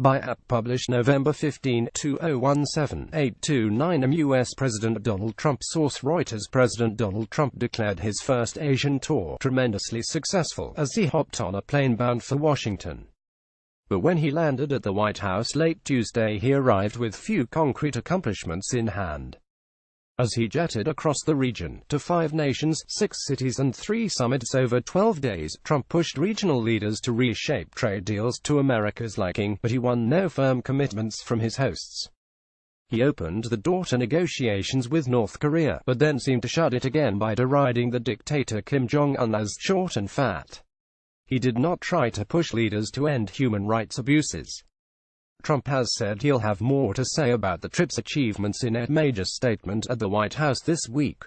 by @PublishedNovember 15 2017 829. U.S. President Donald Trump. Source Reuters. President Donald Trump declared his first Asian tour tremendously successful as he hopped on a plane bound for Washington. But when he landed at the White House late Tuesday, he arrived with few concrete accomplishments in hand. As he jetted across the region, to 5 nations, 6 cities and 3 summits over 12 days, Trump pushed regional leaders to reshape trade deals to America's liking, but he won no firm commitments from his hosts. He opened the door to negotiations with North Korea, but then seemed to shut it again by deriding the dictator Kim Jong-un as short and fat. He did not try to push leaders to end human rights abuses. Trump has said he'll have more to say about the trip's achievements in a major statement at the White House this week.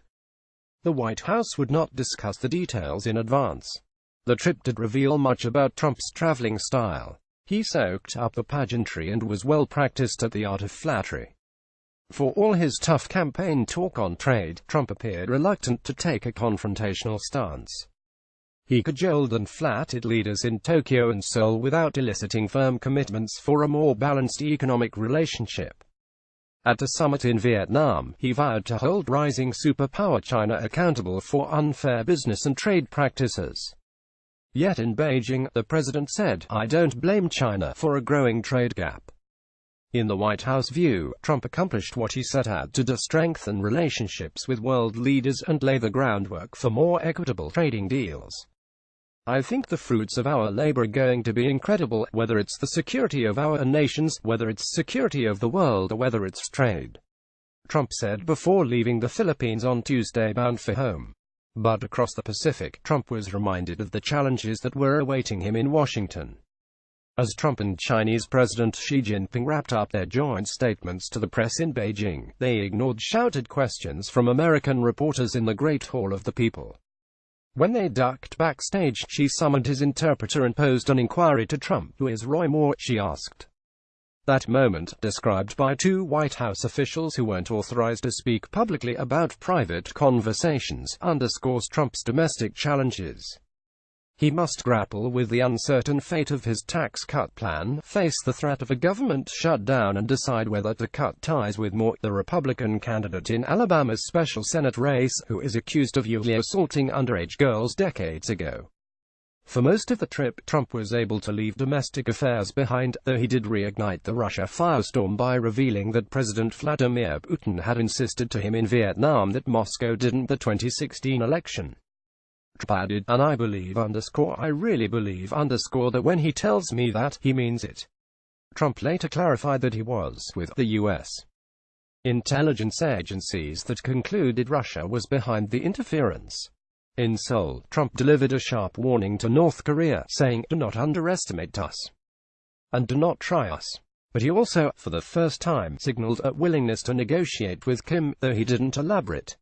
The White House would not discuss the details in advance. The trip did reveal much about Trump's traveling style. He soaked up the pageantry and was well practiced at the art of flattery. For all his tough campaign talk on trade, Trump appeared reluctant to take a confrontational stance. He cajoled and flattered leaders in Tokyo and Seoul without eliciting firm commitments for a more balanced economic relationship. At a summit in Vietnam, he vowed to hold rising superpower China accountable for unfair business and trade practices. Yet in Beijing, the president said, "I don't blame China for a growing trade gap." In the White House view, Trump accomplished what he set out to do: strengthen relationships with world leaders and lay the groundwork for more equitable trading deals. "I think the fruits of our labor are going to be incredible, whether it's the security of our nations, whether it's security of the world, or whether it's trade," Trump said before leaving the Philippines on Tuesday bound for home. But across the Pacific, Trump was reminded of the challenges that were awaiting him in Washington. As Trump and Chinese President Xi Jinping wrapped up their joint statements to the press in Beijing, they ignored shouted questions from American reporters in the Great Hall of the People. When they ducked backstage, Xi summoned his interpreter and posed an inquiry to Trump. "Who is Roy Moore?" she asked. That moment, described by 2 White House officials who weren't authorized to speak publicly about private conversations, underscores Trump's domestic challenges. He must grapple with the uncertain fate of his tax cut plan, face the threat of a government shutdown, and decide whether to cut ties with Moore, the Republican candidate in Alabama's special Senate race, who is accused of assaulting underage girls decades ago. For most of the trip, Trump was able to leave domestic affairs behind, though he did reignite the Russia firestorm by revealing that President Vladimir Putin had insisted to him in Vietnam that Moscow didn't the 2016 election. Trump added, "And I really believe that when he tells me that, he means it." Trump later clarified that he was with the U.S. intelligence agencies that concluded Russia was behind the interference. In Seoul, Trump delivered a sharp warning to North Korea, saying, "Do not underestimate us. And do not try us." But he also, for the first time, signaled a willingness to negotiate with Kim, though he didn't elaborate.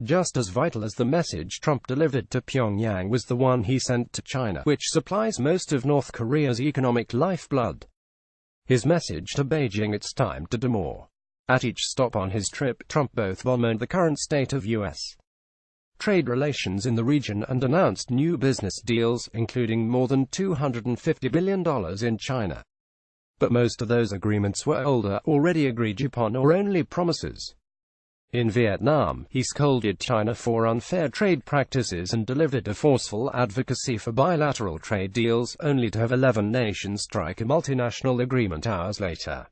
Just as vital as the message Trump delivered to Pyongyang was the one he sent to China, which supplies most of North Korea's economic lifeblood. His message to Beijing: "It's time to do more." At each stop on his trip, Trump both bemoaned the current state of U.S. trade relations in the region and announced new business deals, including more than $250 billion in China. But most of those agreements were older, already agreed upon, or only promises. In Vietnam, he scolded China for unfair trade practices and delivered a forceful advocacy for bilateral trade deals, only to have 11 nations strike a multinational agreement hours later.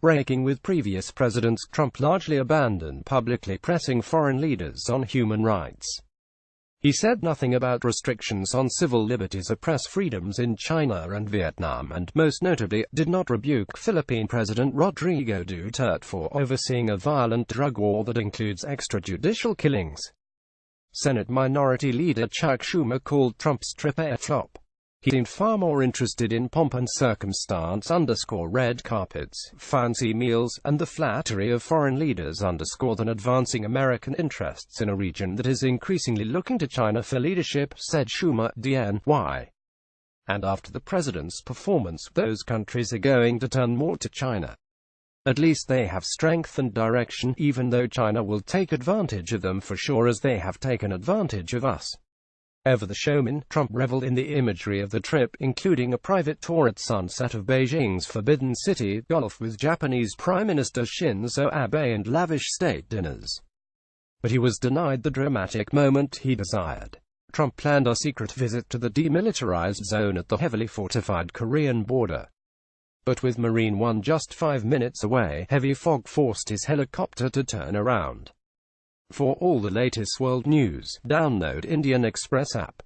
Breaking with previous presidents, Trump largely abandoned publicly pressing foreign leaders on human rights. He said nothing about restrictions on civil liberties or press freedoms in China and Vietnam, and most notably, did not rebuke Philippine President Rodrigo Duterte for overseeing a violent drug war that includes extrajudicial killings. Senate Minority Leader Chuck Schumer called Trump's trip a flop. He seemed far more interested in pomp and circumstance, red carpets, fancy meals, and the flattery of foreign leaders than advancing American interests in a region that is increasingly looking to China for leadership, said Schumer, DNY. And after the president's performance, those countries are going to turn more to China. At least they have strength and direction, even though China will take advantage of them for sure, as they have taken advantage of us. Ever the showman, Trump reveled in the imagery of the trip, including a private tour at sunset of Beijing's Forbidden City, golf with Japanese Prime Minister Shinzo Abe, and lavish state dinners. But he was denied the dramatic moment he desired. Trump planned a secret visit to the demilitarized zone at the heavily fortified Korean border. But with Marine One just 5 minutes away, heavy fog forced his helicopter to turn around. For all the latest world news, download Indian Express app.